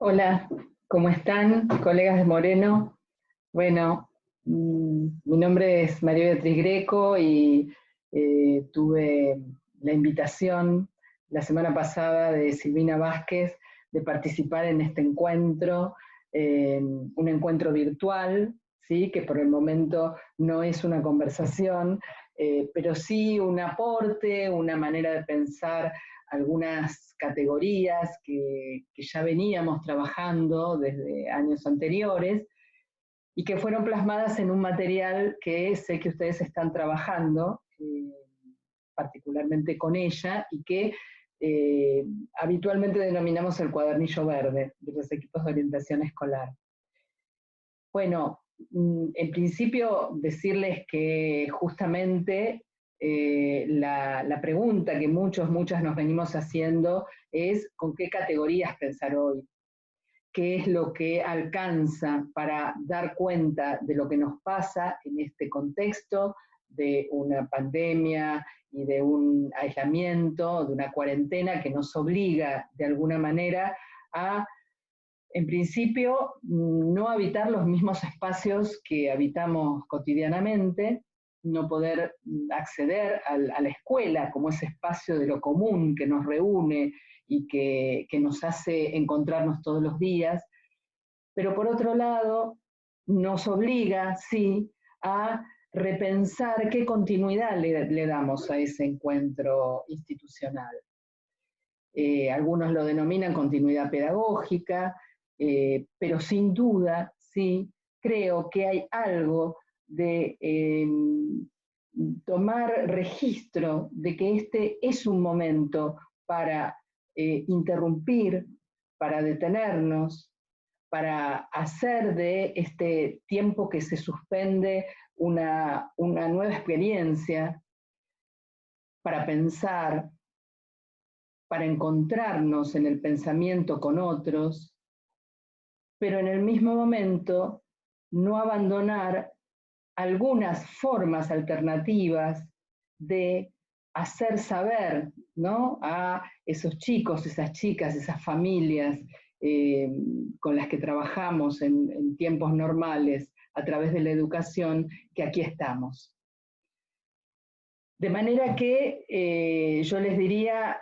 Hola, ¿cómo están, colegas de Moreno? Bueno, mi nombre es María Beatriz Greco y tuve la invitación la semana pasada de Silvina Vázquez de participar en este encuentro, un encuentro virtual, ¿sí? Que por el momento no es una conversación, pero sí un aporte, una manera de pensar algunas categorías que ya veníamos trabajando desde años anteriores y que fueron plasmadas en un material que sé que ustedes están trabajando, particularmente con ella, y que habitualmente denominamos el cuadernillo verde de los equipos de orientación escolar. Bueno, en principio decirles que justamente la pregunta que muchas nos venimos haciendo es ¿con qué categorías pensar hoy? ¿Qué es lo que alcanza para dar cuenta de lo que nos pasa en este contexto de una pandemia y de un aislamiento, de una cuarentena que nos obliga de alguna manera a, en principio, no habitar los mismos espacios que habitamos cotidianamente, no poder acceder a la escuela como ese espacio de lo común que nos reúne y que nos hace encontrarnos todos los días, pero por otro lado nos obliga, sí, a repensar qué continuidad le damos a ese encuentro institucional. Algunos lo denominan continuidad pedagógica, pero sin duda, sí, creo que hay algo de tomar registro de que este es un momento para interrumpir, para detenernos, para hacer de este tiempo que se suspende una nueva experiencia, para pensar, para encontrarnos en el pensamiento con otros, pero en el mismo momento no abandonar algunas formas alternativas de hacer saber, ¿no?, a esos chicos, esas chicas, esas familias con las que trabajamos en tiempos normales a través de la educación, que aquí estamos. De manera que yo les diría,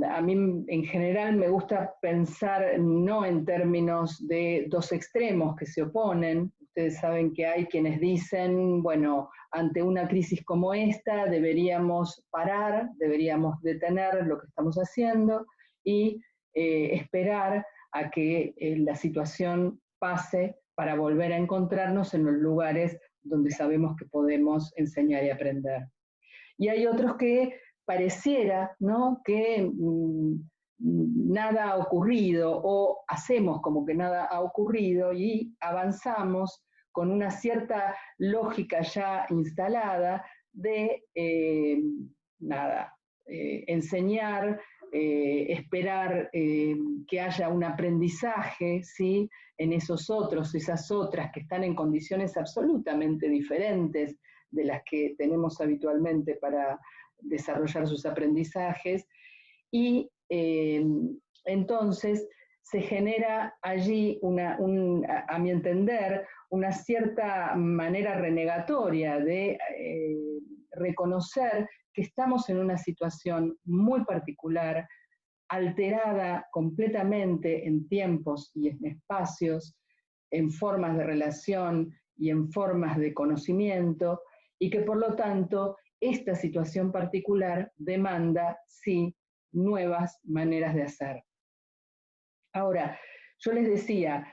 a mí en general me gusta pensar no en términos de dos extremos que se oponen. Ustedes saben que hay quienes dicen, bueno, ante una crisis como esta deberíamos parar, deberíamos detener lo que estamos haciendo y esperar a que la situación pase para volver a encontrarnos en los lugares donde sabemos que podemos enseñar y aprender. Y hay otros que pareciera, ¿no?, que nada ha ocurrido o hacemos como que nada ha ocurrido y avanzamos con una cierta lógica ya instalada de enseñar, esperar que haya un aprendizaje, ¿sí?, en esos otros, esas otras que están en condiciones absolutamente diferentes de las que tenemos habitualmente para desarrollar sus aprendizajes, y entonces se genera allí, a mi entender, una cierta manera renegatoria de reconocer que estamos en una situación muy particular, alterada completamente en tiempos y en espacios, en formas de relación y en formas de conocimiento, y que por lo tanto esta situación particular demanda, sí, nuevas maneras de hacer. Ahora, yo les decía,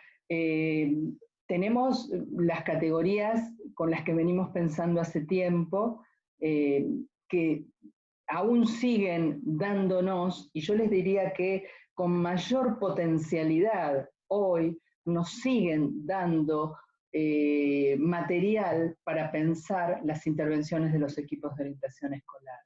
tenemos las categorías con las que venimos pensando hace tiempo, que aún siguen dándonos, y yo les diría que con mayor potencialidad hoy nos siguen dando material para pensar las intervenciones de los equipos de orientación escolar.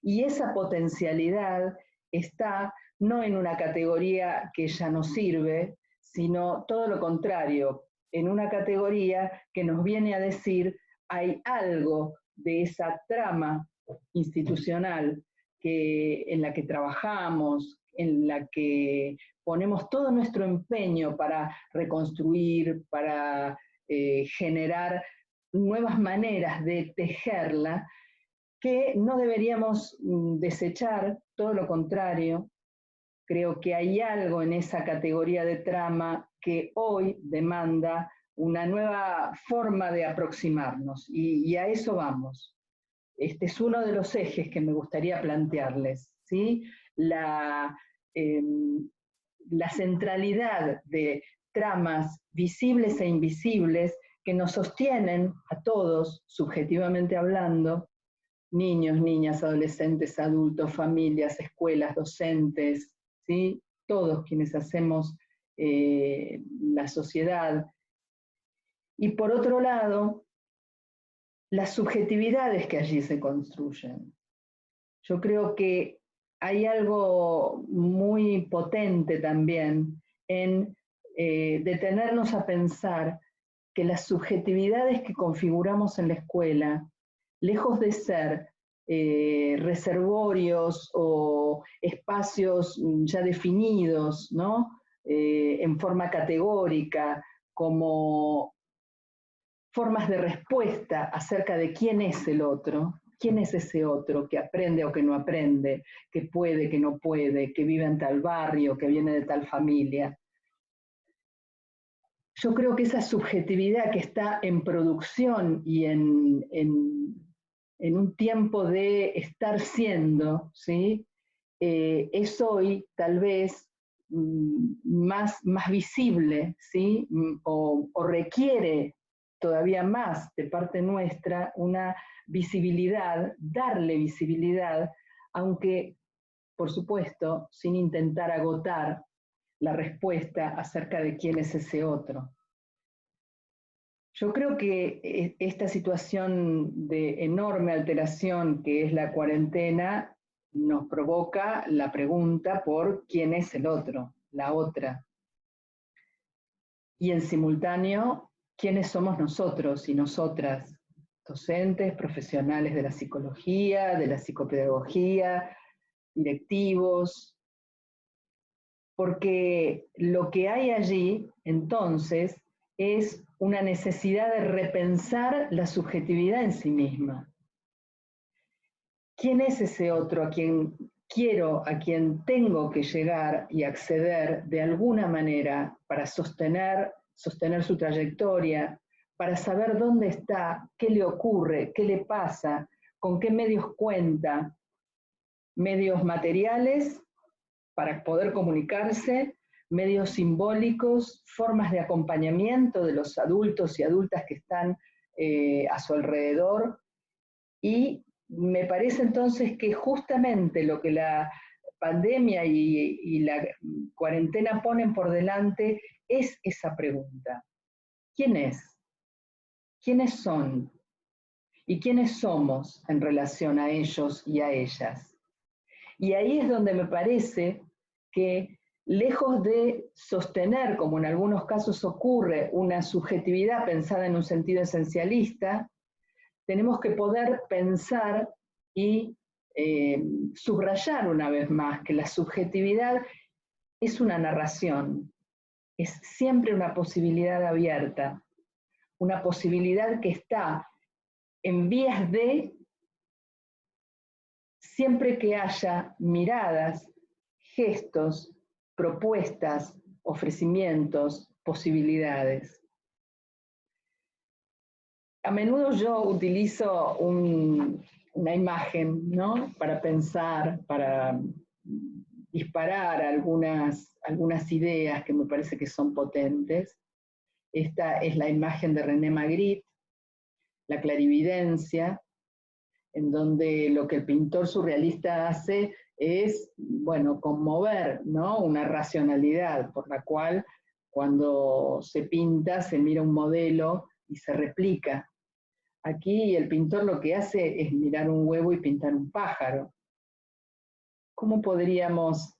Y esa potencialidad está no en una categoría que ya no sirve, sino todo lo contrario, en una categoría que nos viene a decir hay algo de esa trama institucional en la que trabajamos, en la que ponemos todo nuestro empeño para reconstruir, para generar nuevas maneras de tejerla, que no deberíamos desechar, todo lo contrario. Creo que hay algo en esa categoría de trama que hoy demanda una nueva forma de aproximarnos, y a eso vamos. Este es uno de los ejes que me gustaría plantearles, ¿sí? La centralidad de tramas visibles e invisibles que nos sostienen a todos, subjetivamente hablando, niños, niñas, adolescentes, adultos, familias, escuelas, docentes, ¿sí? Todos quienes hacemos la sociedad. Y por otro lado, las subjetividades que allí se construyen. Yo creo que hay algo muy potente también en detenernos a pensar que las subjetividades que configuramos en la escuela, lejos de ser reservorios o espacios ya definidos, ¿no? En forma categórica, como formas de respuesta acerca de quién es el otro, quién es ese otro que aprende o que no aprende, que puede, que no puede, que vive en tal barrio, que viene de tal familia. Yo creo que esa subjetividad que está en producción y en un tiempo de estar siendo, ¿sí? Es hoy tal vez más visible, ¿sí? O requiere todavía más de parte nuestra una visibilidad, darle visibilidad, aunque, por supuesto, sin intentar agotar la respuesta acerca de quién es ese otro. Yo creo que esta situación de enorme alteración que es la cuarentena nos provoca la pregunta por quién es el otro, la otra. Y en simultáneo, quiénes somos nosotros y nosotras, docentes, profesionales de la psicología, de la psicopedagogía, directivos, porque lo que hay allí, entonces, es una necesidad de repensar la subjetividad en sí misma. ¿Quién es ese otro a quien quiero, a quien tengo que llegar y acceder de alguna manera para sostener su trayectoria, para saber dónde está, qué le ocurre, qué le pasa, con qué medios cuenta? Medios materiales para poder comunicarse, medios simbólicos, formas de acompañamiento de los adultos y adultas que están a su alrededor. Y me parece entonces que justamente lo que la pandemia y la cuarentena ponen por delante es esa pregunta. ¿Quién es? ¿Quiénes son? ¿Y quiénes somos en relación a ellos y a ellas? Y ahí es donde me parece que, lejos de sostener, como en algunos casos ocurre, una subjetividad pensada en un sentido esencialista, tenemos que poder pensar y subrayar una vez más que la subjetividad es una narración, es siempre una posibilidad abierta, una posibilidad que está en vías de, siempre que haya miradas, gestos, propuestas, ofrecimientos, posibilidades. A menudo yo utilizo una imagen, ¿no? Para pensar, para disparar algunas ideas que me parece que son potentes. Esta es la imagen de René Magritte, la clarividencia, en donde lo que el pintor surrealista hace es, bueno, conmover, ¿no? Una racionalidad por la cual cuando se pinta se mira un modelo y se replica. Aquí el pintor lo que hace es mirar un huevo y pintar un pájaro. ¿Cómo podríamos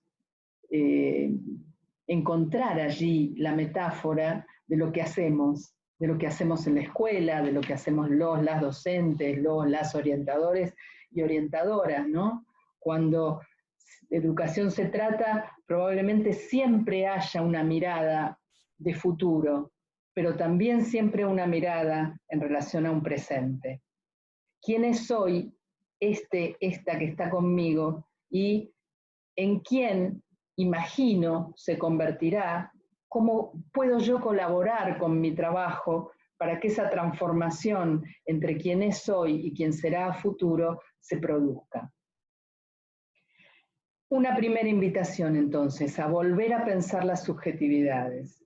encontrar allí la metáfora de lo que hacemos en la escuela, de lo que hacemos las docentes, las orientadores y orientadoras, ¿no? Cuando de educación se trata, probablemente siempre haya una mirada de futuro, pero también siempre una mirada en relación a un presente. ¿Quién es hoy esta que está conmigo? Y en quién imagino se convertirá, cómo puedo yo colaborar con mi trabajo para que esa transformación entre quién es hoy y quién será a futuro se produzca. Una primera invitación entonces, a volver a pensar las subjetividades.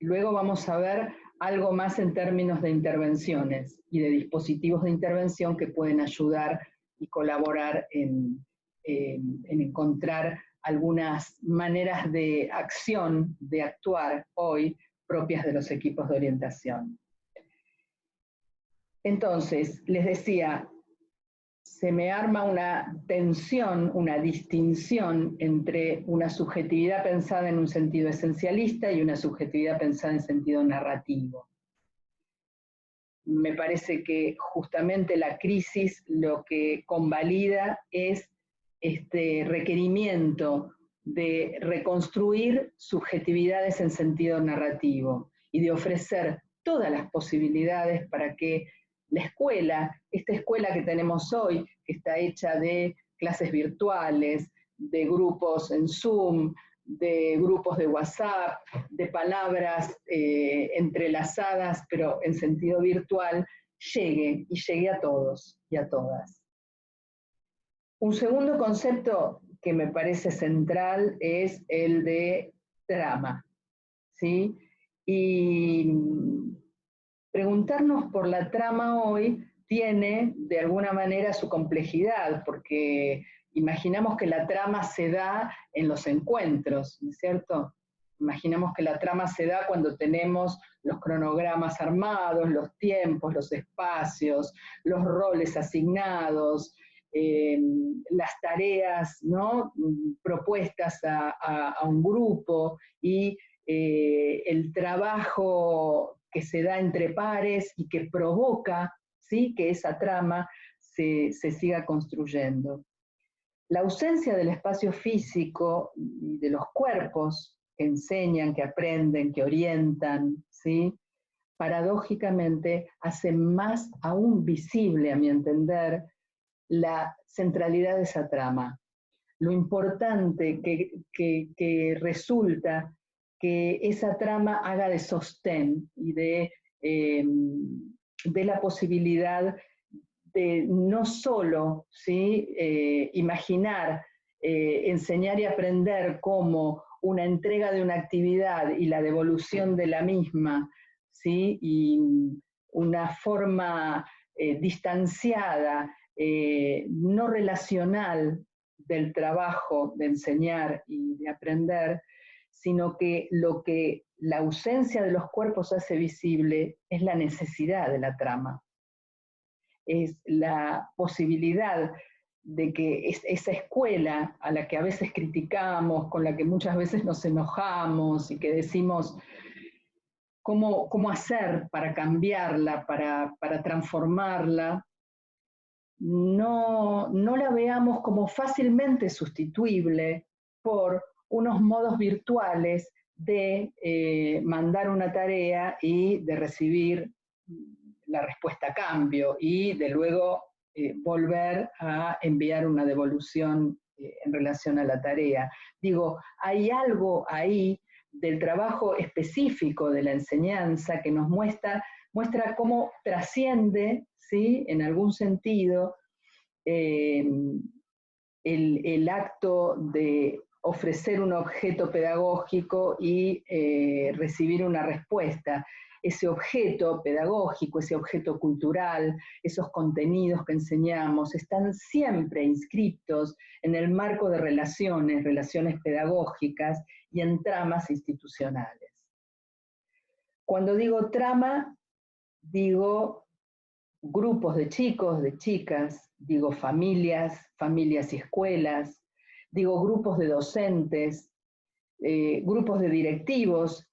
Luego vamos a ver algo más en términos de intervenciones y de dispositivos de intervención que pueden ayudar y colaborar en encontrar algunas maneras de acción, de actuar hoy propias de los equipos de orientación. Entonces, les decía, se me arma una tensión, una distinción entre una subjetividad pensada en un sentido esencialista y una subjetividad pensada en sentido narrativo. Me parece que justamente la crisis lo que convalida es este requerimiento de reconstruir subjetividades en sentido narrativo y de ofrecer todas las posibilidades para que la escuela, esta escuela que tenemos hoy, que está hecha de clases virtuales, de grupos en Zoom, de grupos de WhatsApp, de palabras entrelazadas, pero en sentido virtual, llegue a todos y a todas. Un segundo concepto que me parece central es el de trama, ¿sí? Y preguntarnos por la trama hoy tiene de alguna manera su complejidad, porque imaginamos que la trama se da en los encuentros, ¿no es cierto? Imaginamos que la trama se da cuando tenemos los cronogramas armados, los tiempos, los espacios, los roles asignados, las tareas, ¿no?, propuestas a un grupo y el trabajo que se da entre pares y que provoca, ¿sí?, que esa trama se siga construyendo. La ausencia del espacio físico y de los cuerpos que enseñan, que aprenden, que orientan, ¿sí?, paradójicamente hace más aún visible, a mi entender, la centralidad de esa trama. Lo importante que resulta que esa trama haga de sostén y de la posibilidad de no solo, ¿sí?, imaginar, enseñar y aprender como una entrega de una actividad y la devolución de la misma, ¿sí?, y una forma distanciada, no relacional del trabajo de enseñar y de aprender, sino que lo que la ausencia de los cuerpos hace visible es la necesidad de la trama. Es la posibilidad de que esa escuela a la que a veces criticamos, con la que muchas veces nos enojamos y que decimos cómo hacer para cambiarla, para transformarla, no la veamos como fácilmente sustituible por unos modos virtuales de mandar una tarea y de recibir la respuesta a cambio y de luego volver a enviar una devolución en relación a la tarea. Digo, hay algo ahí del trabajo específico de la enseñanza que nos muestra cómo trasciende, ¿sí?, en algún sentido, el acto de ofrecer un objeto pedagógico y recibir una respuesta. Ese objeto pedagógico, ese objeto cultural, esos contenidos que enseñamos, están siempre inscritos en el marco de relaciones pedagógicas y en tramas institucionales. Cuando digo trama, digo grupos de chicos, de chicas, digo familias y escuelas, digo grupos de docentes, grupos de directivos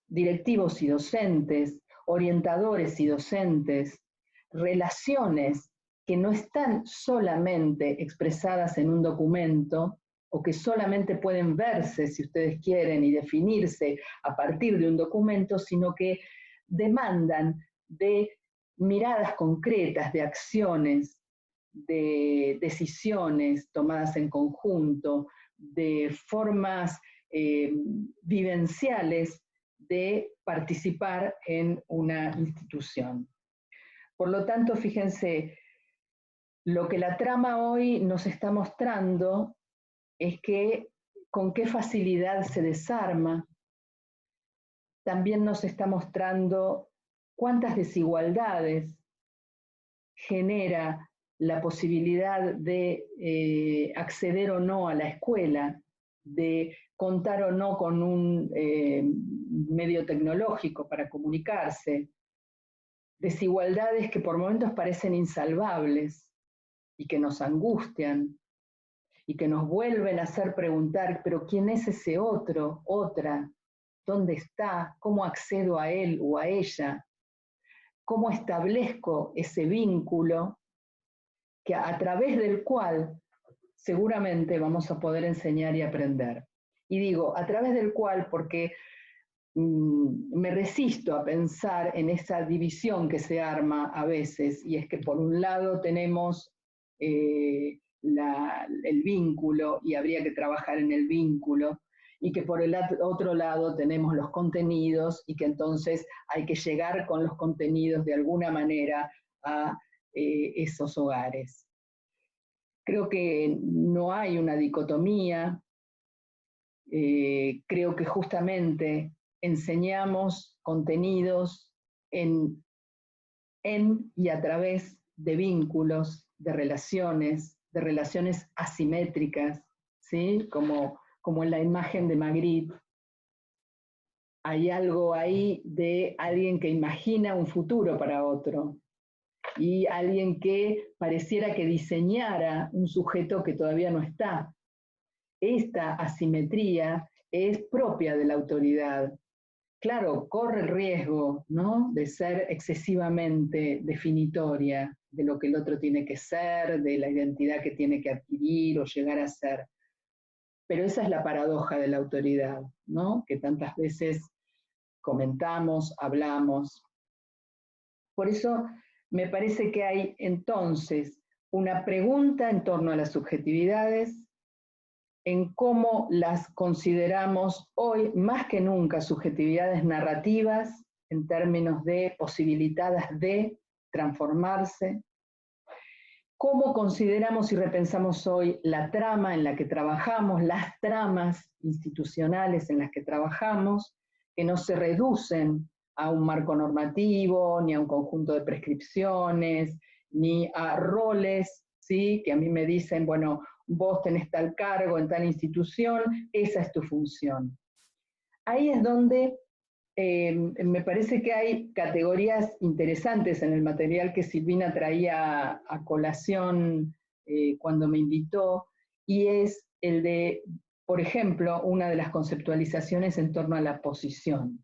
y docentes, orientadores y docentes, relaciones que no están solamente expresadas en un documento, o que solamente pueden verse, si ustedes quieren, y definirse a partir de un documento, sino que demandan de miradas concretas, de acciones, de decisiones tomadas en conjunto, de formas vivenciales de participar en una institución. Por lo tanto, fíjense, lo que la trama hoy nos está mostrando es que con qué facilidad se desarma. También nos está mostrando cuántas desigualdades genera la posibilidad de acceder o no a la escuela, de contar o no con un medio tecnológico para comunicarse, desigualdades que por momentos parecen insalvables y que nos angustian y que nos vuelven a hacer preguntar, pero ¿quién es ese otro, otra? ¿Dónde está? ¿Cómo accedo a él o a ella? ¿Cómo establezco ese vínculo que a través del cual seguramente vamos a poder enseñar y aprender? Y digo, a través del cual porque me resisto a pensar en esa división que se arma a veces, y es que por un lado tenemos el vínculo y habría que trabajar en el vínculo, y que por el otro lado tenemos los contenidos y que entonces hay que llegar con los contenidos de alguna manera a esos hogares. Creo que no hay una dicotomía, creo que justamente enseñamos contenidos en y a través de vínculos, de relaciones asimétricas, ¿sí? Como en la imagen de Magritte. Hay algo ahí de alguien que imagina un futuro para otro y alguien que pareciera que diseñara un sujeto que todavía no está. Esta asimetría es propia de la autoridad. Claro, corre el riesgo, ¿no?, de ser excesivamente definitoria de lo que el otro tiene que ser, de la identidad que tiene que adquirir o llegar a ser. Pero esa es la paradoja de la autoridad, ¿no?, que tantas veces comentamos, hablamos. Por eso me parece que hay entonces una pregunta en torno a las subjetividades, en cómo las consideramos hoy más que nunca subjetividades narrativas en términos de posibilitadas de transformarse, cómo consideramos y repensamos hoy la trama en la que trabajamos, las tramas institucionales en las que trabajamos, que no se reducen a un marco normativo, ni a un conjunto de prescripciones, ni a roles, ¿sí?, que a mí me dicen, bueno, vos tenés tal cargo en tal institución, esa es tu función. Ahí es donde me parece que hay categorías interesantes en el material que Silvina traía a colación cuando me invitó, y es el de, por ejemplo, una de las conceptualizaciones en torno a la posición.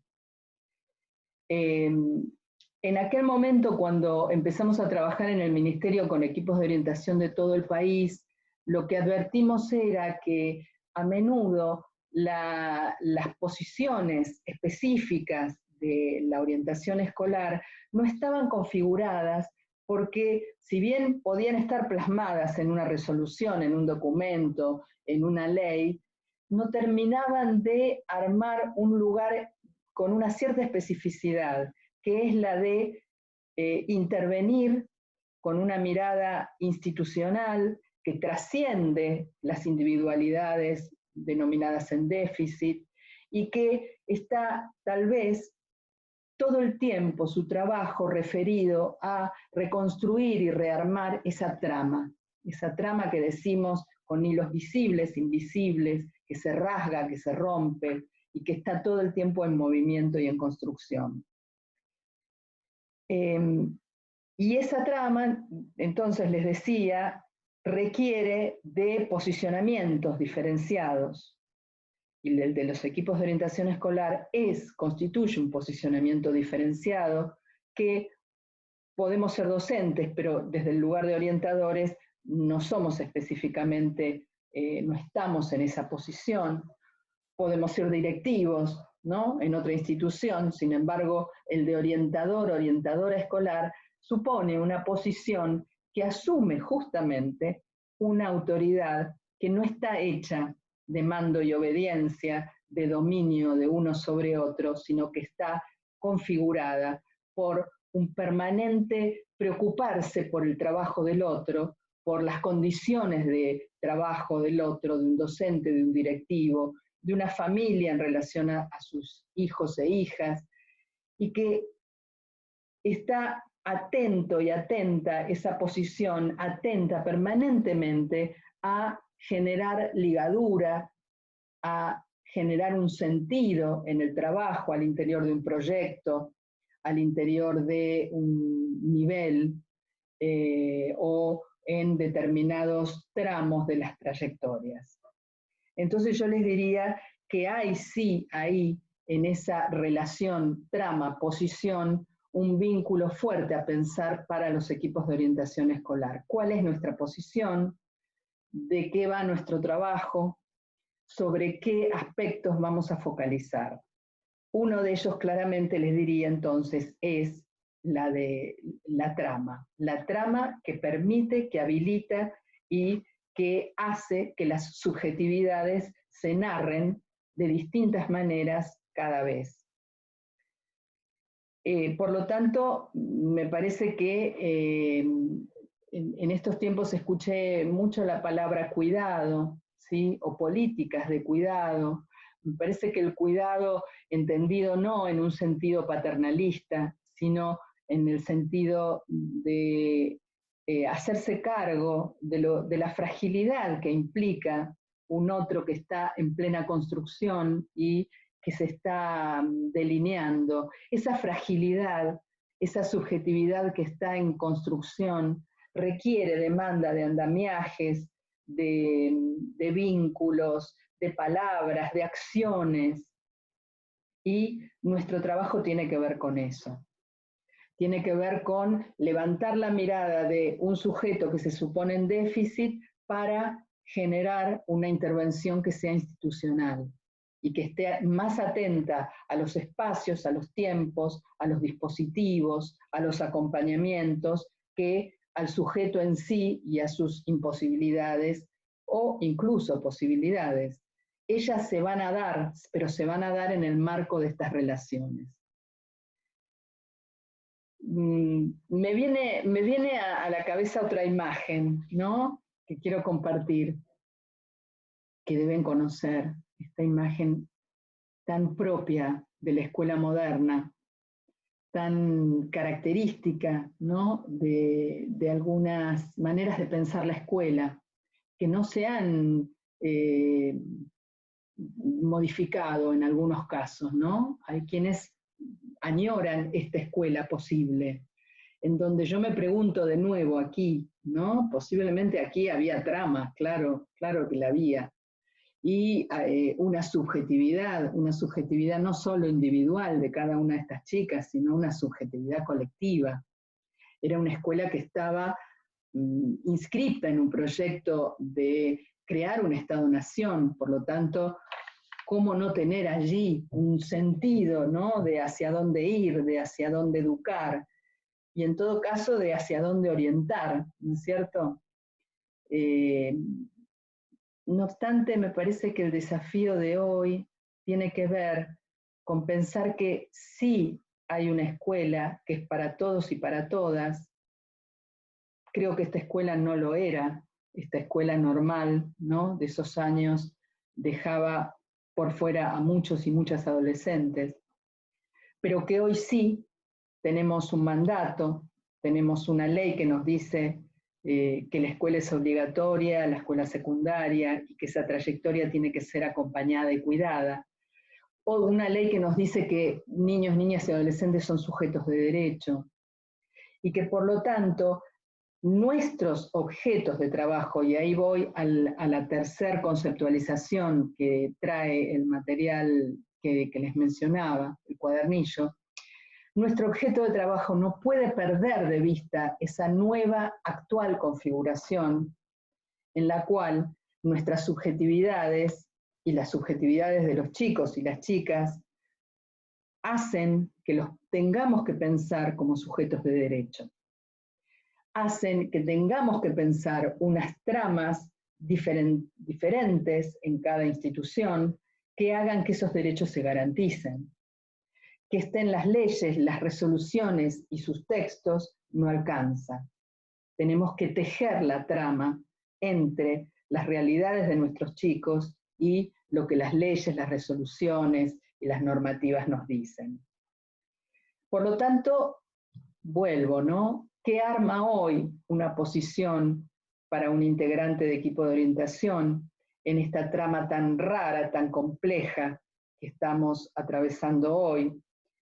En aquel momento, cuando empezamos a trabajar en el Ministerio con equipos de orientación de todo el país, lo que advertimos era que a menudo las posiciones específicas de la orientación escolar no estaban configuradas porque, si bien podían estar plasmadas en una resolución, en un documento, en una ley, no terminaban de armar un lugar con una cierta especificidad, que es la de intervenir con una mirada institucional que trasciende las individualidades denominadas en déficit y que está tal vez todo el tiempo su trabajo referido a reconstruir y rearmar esa trama que decimos con hilos visibles, invisibles, que se rasga, que se rompe y que está todo el tiempo en movimiento y en construcción. Y esa trama, entonces les decía, requiere de posicionamientos diferenciados. Y el de los equipos de orientación escolar constituye un posicionamiento diferenciado que podemos ser docentes, pero desde el lugar de orientadores no somos específicamente no estamos en esa posición. Podemos ser directivos, ¿no?, en otra institución. Sin embargo, el de orientador, orientadora escolar, supone una posición que asume justamente una autoridad que no está hecha de mando y obediencia, de dominio de uno sobre otro, sino que está configurada por un permanente preocuparse por el trabajo del otro, por las condiciones de trabajo del otro, de un docente, de un directivo, de una familia en relación a sus hijos e hijas, y que está atento y atenta, esa posición atenta permanentemente a generar ligadura, a generar un sentido en el trabajo, al interior de un proyecto, al interior de un nivel o en determinados tramos de las trayectorias. Entonces yo les diría que hay sí ahí en esa relación trama-posición un vínculo fuerte a pensar para los equipos de orientación escolar. ¿Cuál es nuestra posición? ¿De qué va nuestro trabajo? ¿Sobre qué aspectos vamos a focalizar? Uno de ellos claramente les diría entonces es la de la trama que permite, que habilita y que hace que las subjetividades se narren de distintas maneras cada vez. Por lo tanto, me parece que en estos tiempos escuché mucho la palabra cuidado, ¿sí?, o políticas de cuidado. Me parece que el cuidado, entendido no en un sentido paternalista, sino en el sentido de hacerse cargo de la fragilidad que implica un otro que está en plena construcción y que se está delineando. Esa fragilidad, esa subjetividad que está en construcción, requiere, demanda de andamiajes, de vínculos, de palabras, de acciones, y nuestro trabajo tiene que ver con eso. Tiene que ver con levantar la mirada de un sujeto que se supone en déficit para generar una intervención que sea institucional y que esté más atenta a los espacios, a los tiempos, a los dispositivos, a los acompañamientos, que al sujeto en sí y a sus imposibilidades o incluso posibilidades. Ellas se van a dar, pero se van a dar en el marco de estas relaciones. Me viene a la cabeza otra imagen, ¿no?, que quiero compartir, que deben conocer, esta imagen tan propia de la escuela moderna, tan característica, ¿no?, de algunas maneras de pensar la escuela, que no se han modificado en algunos casos, ¿no? Hay quienes añoran esta escuela posible, en donde yo me pregunto de nuevo aquí, ¿no? Posiblemente aquí había trama, claro que la había, y una subjetividad no solo individual de cada una de estas chicas, sino una subjetividad colectiva. Era una escuela que estaba inscrita en un proyecto de crear un Estado-nación, por lo tanto, ¿cómo no tener allí un sentido, ¿no?, de hacia dónde ir, de hacia dónde educar, y en todo caso de hacia dónde orientar, ¿no es cierto? No obstante, me parece que el desafío de hoy tiene que ver con pensar que sí hay una escuela que es para todos y para todas. Creo que esta escuela no lo era, esta escuela normal, ¿no?, de esos años dejaba por fuera a muchos y muchas adolescentes, pero que hoy sí tenemos un mandato, tenemos una ley que nos dice que la escuela es obligatoria, la escuela secundaria, y que esa trayectoria tiene que ser acompañada y cuidada, o una ley que nos dice que niños, niñas y adolescentes son sujetos de derecho, y que por lo tanto nuestros objetos de trabajo, y ahí voy a la tercera conceptualización que trae el material que les mencionaba, el cuadernillo, nuestro objeto de trabajo no puede perder de vista esa nueva actual configuración en la cual nuestras subjetividades y las subjetividades de los chicos y las chicas hacen que los tengamos que pensar como sujetos de derecho. Hacen que tengamos que pensar unas tramas diferentes en cada institución que hagan que esos derechos se garanticen. Que estén las leyes, las resoluciones y sus textos no alcanza. Tenemos que tejer la trama entre las realidades de nuestros chicos y lo que las leyes, las resoluciones y las normativas nos dicen. Por lo tanto, vuelvo, ¿no? ¿Qué arma hoy una posición para un integrante de equipo de orientación en esta trama tan rara, tan compleja que estamos atravesando hoy,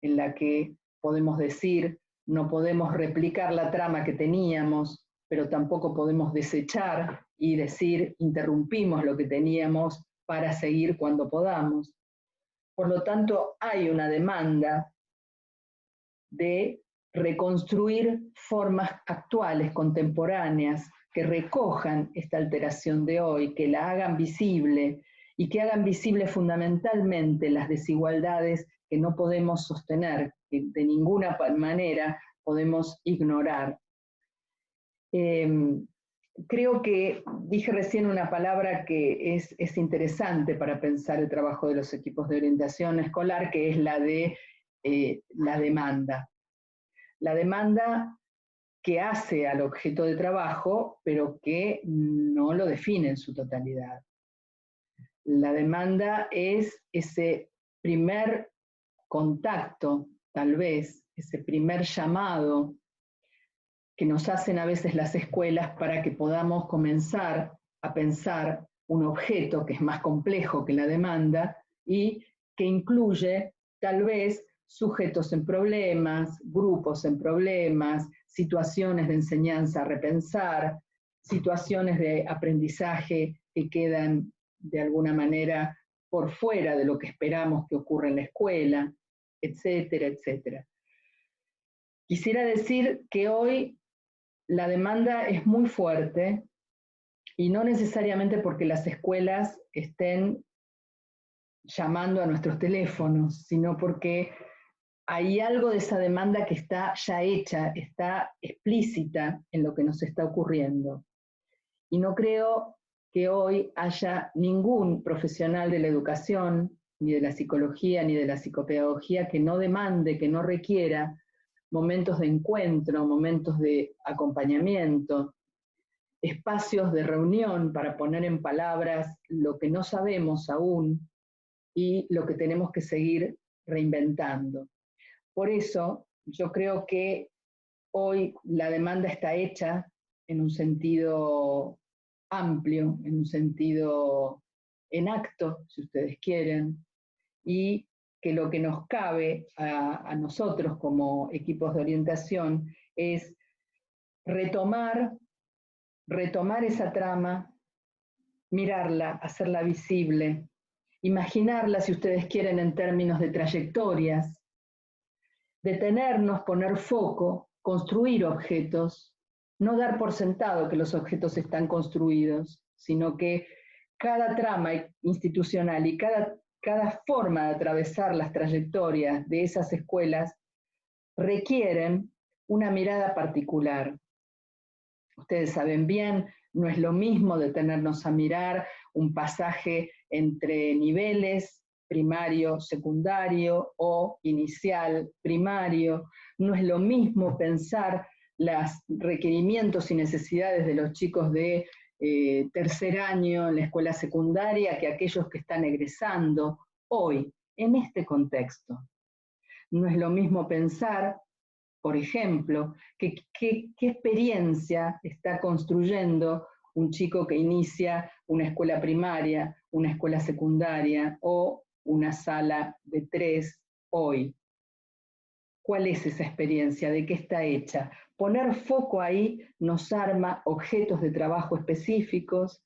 en la que podemos decir, no podemos replicar la trama que teníamos, pero tampoco podemos desechar y decir, interrumpimos lo que teníamos para seguir cuando podamos? Por lo tanto, hay una demanda de reconstruir formas actuales, contemporáneas, que recojan esta alteración de hoy, que la hagan visible y que hagan visible fundamentalmente las desigualdades que no podemos sostener, que de ninguna manera podemos ignorar. Creo que dije recién una palabra que es interesante para pensar el trabajo de los equipos de orientación escolar, que es la de la demanda. La demanda que hace al objeto de trabajo, pero que no lo define en su totalidad. La demanda es ese primer contacto, tal vez, ese primer llamado que nos hacen a veces las escuelas para que podamos comenzar a pensar un objeto que es más complejo que la demanda y que incluye tal vez sujetos en problemas, grupos en problemas, situaciones de enseñanza a repensar, situaciones de aprendizaje que quedan de alguna manera por fuera de lo que esperamos que ocurra en la escuela, etcétera, etcétera. Quisiera decir que hoy la demanda es muy fuerte y no necesariamente porque las escuelas estén llamando a nuestros teléfonos, sino porque hay algo de esa demanda que está ya hecha, está explícita en lo que nos está ocurriendo. Y no creo que hoy haya ningún profesional de la educación, ni de la psicología, ni de la psicopedagogía, que no demande, que no requiera momentos de encuentro, momentos de acompañamiento, espacios de reunión para poner en palabras lo que no sabemos aún y lo que tenemos que seguir reinventando. Por eso yo creo que hoy la demanda está hecha en un sentido amplio, en un sentido en acto, si ustedes quieren, y que lo que nos cabe a nosotros como equipos de orientación es retomar esa trama, mirarla, hacerla visible, imaginarla, si ustedes quieren, en términos de trayectorias, detenernos, poner foco, construir objetos, no dar por sentado que los objetos están construidos, sino que cada trama institucional y cada forma de atravesar las trayectorias de esas escuelas requieren una mirada particular. Ustedes saben bien, no es lo mismo detenernos a mirar un pasaje entre niveles, primario, secundario o inicial, primario. No es lo mismo pensar los requerimientos y necesidades de los chicos de tercer año en la escuela secundaria que aquellos que están egresando hoy, en este contexto. No es lo mismo pensar, por ejemplo, qué experiencia está construyendo un chico que inicia una escuela primaria, una escuela secundaria o una sala de 3 hoy. ¿Cuál es esa experiencia? ¿De qué está hecha? Poner foco ahí nos arma objetos de trabajo específicos,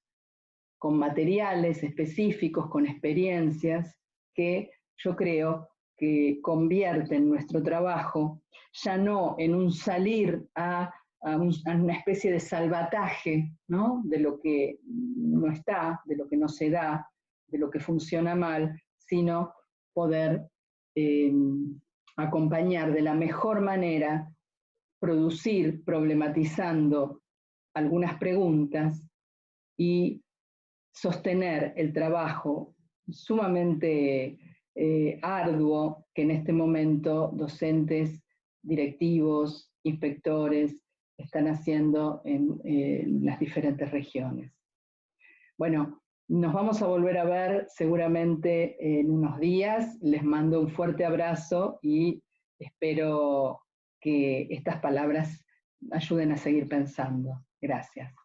con materiales específicos, con experiencias, que yo creo que convierten nuestro trabajo ya no en un salir a a una especie de salvataje, ¿no? De lo que no está, de lo que no se da, de lo que funciona mal, sino poder acompañar de la mejor manera, producir problematizando algunas preguntas y sostener el trabajo sumamente arduo que en este momento docentes, directivos, inspectores están haciendo en las diferentes regiones. Bueno, nos vamos a volver a ver seguramente en unos días. Les mando un fuerte abrazo y espero que estas palabras ayuden a seguir pensando. Gracias.